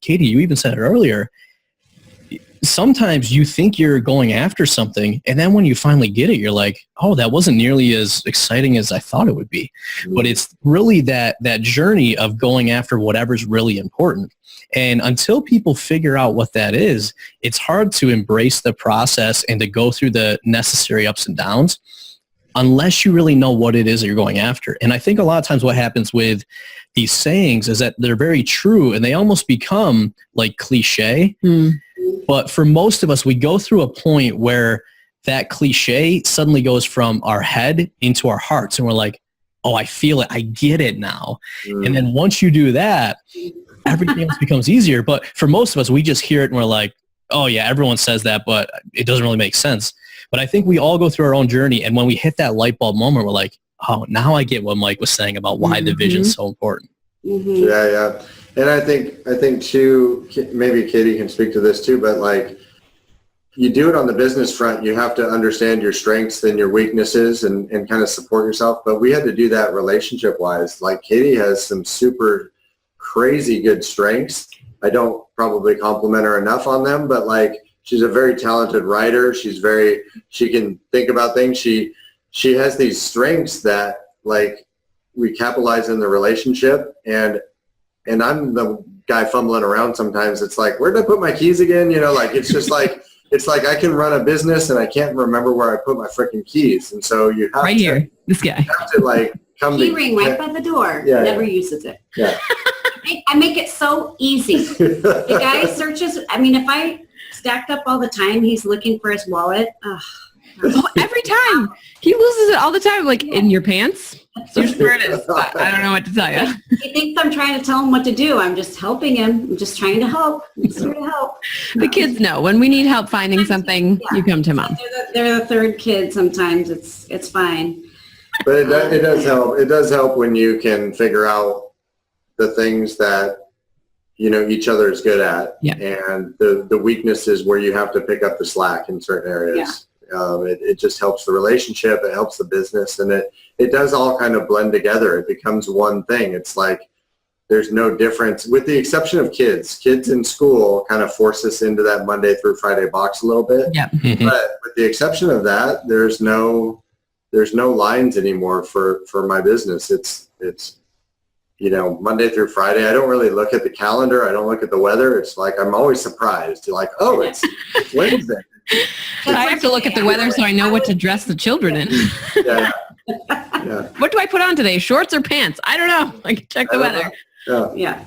Katie, you even said it earlier, sometimes you think you're going after something, and then when you finally get it, you're like, oh, that wasn't nearly as exciting as I thought it would be. But it's really that journey of going after whatever's really important. And until people figure out what that is, it's hard to embrace the process and to go through the necessary ups and downs unless you really know what it is that you're going after. And I think a lot of times what happens with these sayings is that they're very true, and they almost become like cliche. But for most of us, we go through a point where that cliche suddenly goes from our head into our hearts, and we're like, oh, I feel it. I get it now. And then once you do that, everything else becomes easier. But for most of us, we just hear it and we're like, oh yeah, everyone says that, but it doesn't really make sense. But I think we all go through our own journey, and when we hit that light bulb moment, we're like, oh, now I get what Mike was saying about why the vision is so important. Yeah. And I think too, maybe Katie can speak to this too, but like, you do it on the business front, you have to understand your strengths and your weaknesses and kind of support yourself. But we had to do that relationship wise. Like, Katie has some super crazy good strengths. I don't probably compliment her enough on them, but like, she's a very talented writer. She can think about things. She has these strengths that like we capitalize in the relationship, and I'm the guy fumbling around sometimes. It's like, where did I put my keys again? Like, it's just like, it's like I can run a business and I can't remember where I put my freaking keys. And so you have here, this guy. You have to like come Key ring right by the door. Yeah, never uses it. Yeah. I make it so easy. The guy searches. I mean, if I stacked up all the time, he's looking for his wallet. Every time. He loses it all the time, like in your pants. So sure it is. I don't know what to tell you. He thinks I'm trying to tell him what to do. I'm just helping him. I'm just trying to help. I'm just here to help. The kids know when we need help finding something, you come to mom. They're the third kid sometimes. It's fine. But it does help. It does help when you can figure out the things that, you know, each other is good at, and the weaknesses where you have to pick up the slack in certain areas. It just helps the relationship. It helps the business, and it does all kind of blend together. It becomes one thing. It's like there's no difference, with the exception of kids. Kids in school kind of force us into that Monday through Friday box a little bit. Yeah. But with the exception of that, there's no lines anymore for my business. It's you know, Monday through Friday. I don't really look at the calendar. I don't look at the weather. It's like I'm always surprised. You're like, oh, it's Wednesday. I have to look at the weather so I know what to dress the children in. Yeah. What do I put on today? Shorts or pants? I don't know. I can check the weather. Yeah.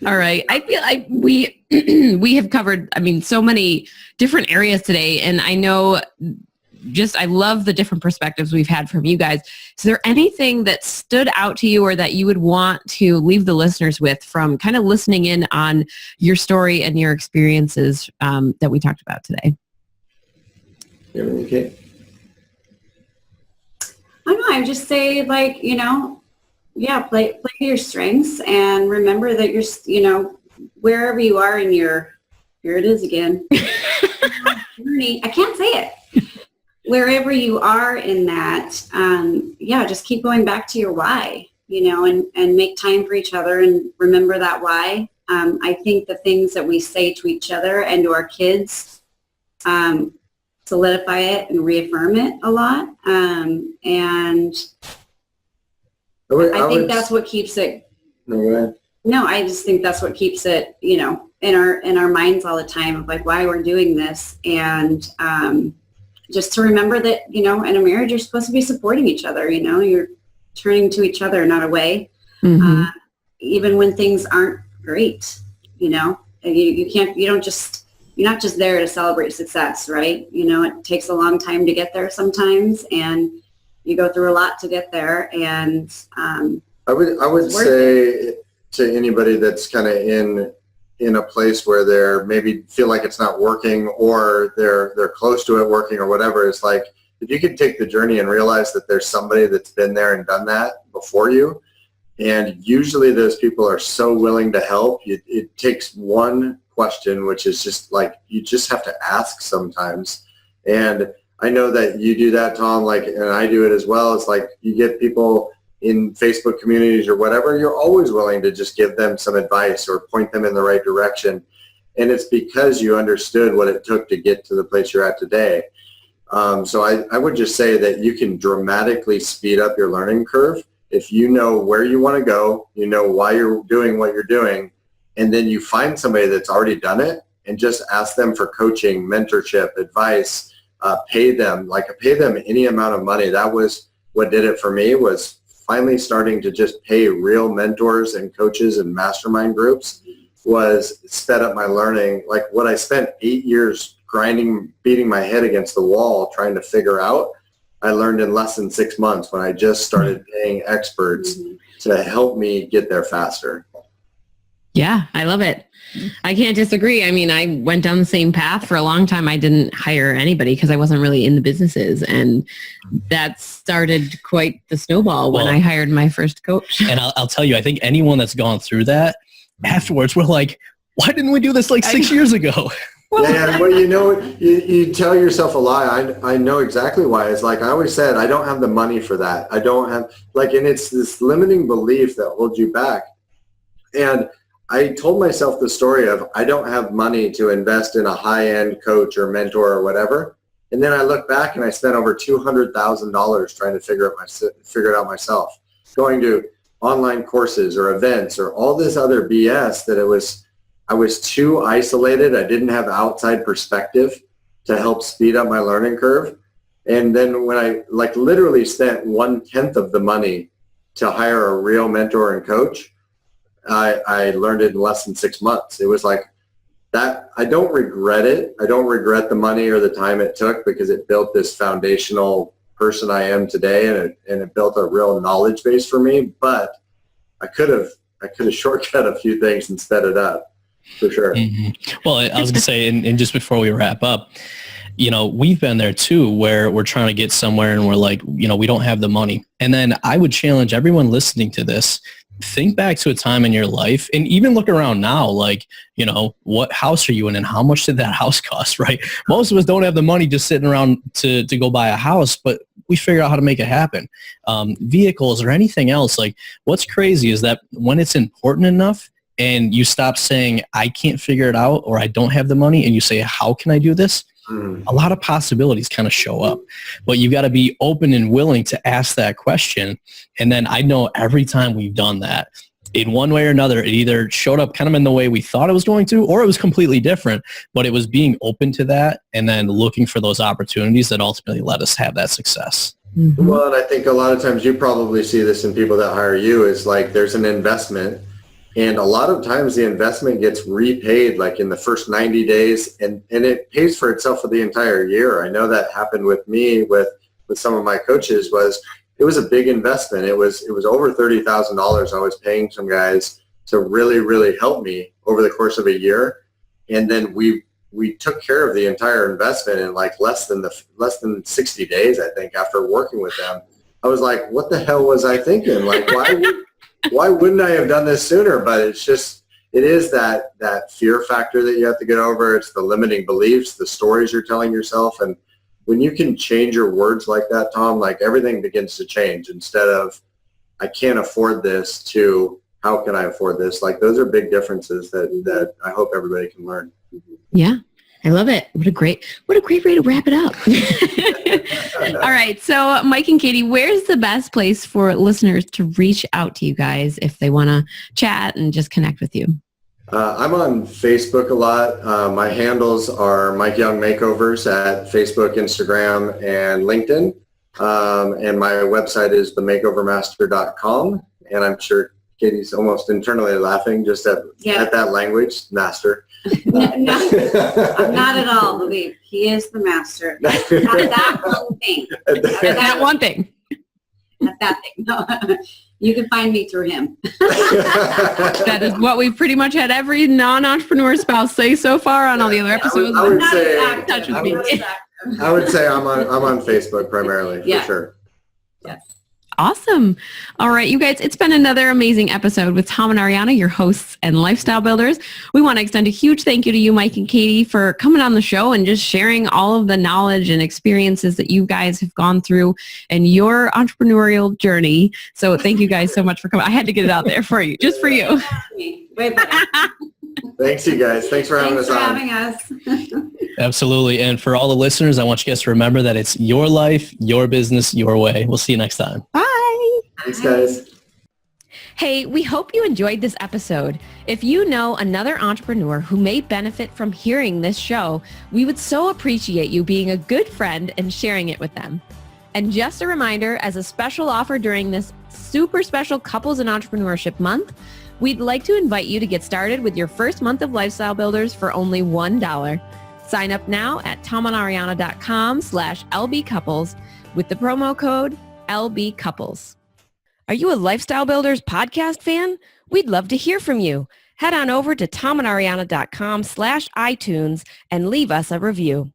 All right. I feel like we have covered, I mean, so many different areas today. And I know I love the different perspectives we've had from you guys. Is there anything that stood out to you or that you would want to leave the listeners with from kind of listening in on your story and your experiences that we talked about today? Okay. I don't know. I just say, like, you know, play to your strengths and remember that you're, you know, wherever you are in your, here it is again, journey. I can't say it. Wherever you are in that, just keep going back to your why, you know, and make time for each other and remember that why. I think the things that we say to each other and to our kids solidify it and reaffirm it a lot. And I think that's what keeps it. No, I just think that's what keeps it, you know, in our minds all the time of like why we're doing this. And just to remember that, you know, in a marriage, you're supposed to be supporting each other. You know, you're turning to each other, not away. Mm-hmm. Even when things aren't great, you know, you're not just there to celebrate success, right? You know, it takes a long time to get there sometimes, and you go through a lot to get there. And I would say to anybody that's kind of in a place where they're maybe feel like it's not working or they're close to it working or whatever, it's like if you could take the journey and realize that there's somebody that's been there and done that before you, and usually those people are so willing to help. It takes one question, which is just like you just have to ask sometimes. And I know that you do that, Tom, like, and I do it as well. It's like you get people in Facebook communities or whatever, you're always willing to just give them some advice or point them in the right direction. And it's because you understood what it took to get to the place you're at today. So I would just say that you can dramatically speed up your learning curve if you know where you want to go, you know why you're doing what you're doing, and then you find somebody that's already done it and just ask them for coaching, mentorship, advice, pay them any amount of money. That was what did it for me, was finally starting to just pay real mentors and coaches and mastermind groups was sped up my learning. Like what I spent 8 years grinding, beating my head against the wall, trying to figure out, I learned in less than 6 months when I just started paying experts to help me get there faster. Yeah, I love it. I can't disagree. I mean, I went down the same path for a long time. I didn't hire anybody because I wasn't really in the businesses. And that started quite the snowball when I hired my first coach. And I'll tell you, I think anyone that's gone through that afterwards, we're like, why didn't we do this like 6 years ago? Yeah, well, you know, you tell yourself a lie. I know exactly why. It's like I always said, I don't have the money for that. I don't have, like, and it's this limiting belief that holds you back. And I told myself the story of I don't have money to invest in a high-end coach or mentor or whatever. And then I look back and I spent over $200,000 trying to figure it out myself, going to online courses or events or all this other BS that I was too isolated. I didn't have outside perspective to help speed up my learning curve. And then when I literally spent 1/10 of the money to hire a real mentor and coach, I learned it in less than 6 months. It was like that I don't regret it. I don't regret the money or the time it took because it built this foundational person I am today, and it built a real knowledge base for me. But I could have shortcut a few things and sped it up for sure. Mm-hmm. Well, I was gonna say, and just before we wrap up, we've been there too, where we're trying to get somewhere and we're like, we don't have the money. And then I would challenge everyone listening to this, think back to a time in your life and even look around now, like, what house are you in and how much did that house cost, right? Most of us don't have the money just sitting around to go buy a house, but we figure out how to make it happen. Vehicles or anything else. Like, what's crazy is that when it's important enough and you stop saying, I can't figure it out or I don't have the money, and you say, how can I do this? A lot of possibilities kind of show up, but you got to be open and willing to ask that question. And then I know every time we've done that, in one way or another, it either showed up kind of in the way we thought it was going to, or it was completely different, but it was being open to that and then looking for those opportunities that ultimately let us have that success. Mm-hmm. Well, and I think a lot of times you probably see this in people that hire you is like there's an investment, and a lot of times the investment gets repaid like in the first 90 days and it pays for itself for the entire year. I know that happened with me with some of my coaches. It was a big investment. It was over $30,000 I was paying some guys to really, really help me over the course of a year. And then we took care of the entire investment in like less than 60 days, I think, after working with them. I was like, what the hell was I thinking? Like, why wouldn't I have done this sooner? But it is that fear factor that you have to get over. It's the limiting beliefs, the stories you're telling yourself. And when you can change your words like that, Tom, like everything begins to change. Instead of, I can't afford this, to how can I afford this? Like those are big differences that I hope everybody can learn. Yeah. I love it. What a great way to wrap it up. All right. So Mike and Katie, where's the best place for listeners to reach out to you guys if they want to chat and just connect with you? I'm on Facebook a lot. My handles are Mike Young Makeovers at Facebook, Instagram, and LinkedIn. And my website is themakeovermaster.com. And I'm sure Katie's almost internally laughing just at that language, master. No, I'm not at all, believe. He is the master. Not that one thing. That one thing. Not that thing. No. You can find me through him. That is what we've pretty much had every non-entrepreneur spouse say so far on all the other episodes. I would say I'm on Facebook primarily, for sure. Yes. Awesome. All right, you guys, it's been another amazing episode with Tom and Ariana, your hosts and lifestyle builders. We want to extend a huge thank you to you, Mike and Katie, for coming on the show and just sharing all of the knowledge and experiences that you guys have gone through in your entrepreneurial journey. So thank you guys so much for coming. I had to get it out there for you, just for you. Way better. Thanks, you guys. Thanks for having us on. Having us. Absolutely. And for all the listeners, I want you guys to remember that it's your life, your business, your way. We'll see you next time. Bye. Thanks, guys. Hey, we hope you enjoyed this episode. If you know another entrepreneur who may benefit from hearing this show, we would so appreciate you being a good friend and sharing it with them. And just a reminder, as a special offer during this super special Couples in Entrepreneurship Month, we'd like to invite you to get started with your first month of Lifestyle Builders for only $1. Sign up now at tomandariana.com/LBcouples with the promo code LBcouples. Are you a Lifestyle Builders podcast fan? We'd love to hear from you. Head on over to tomandariana.com/iTunes and leave us a review.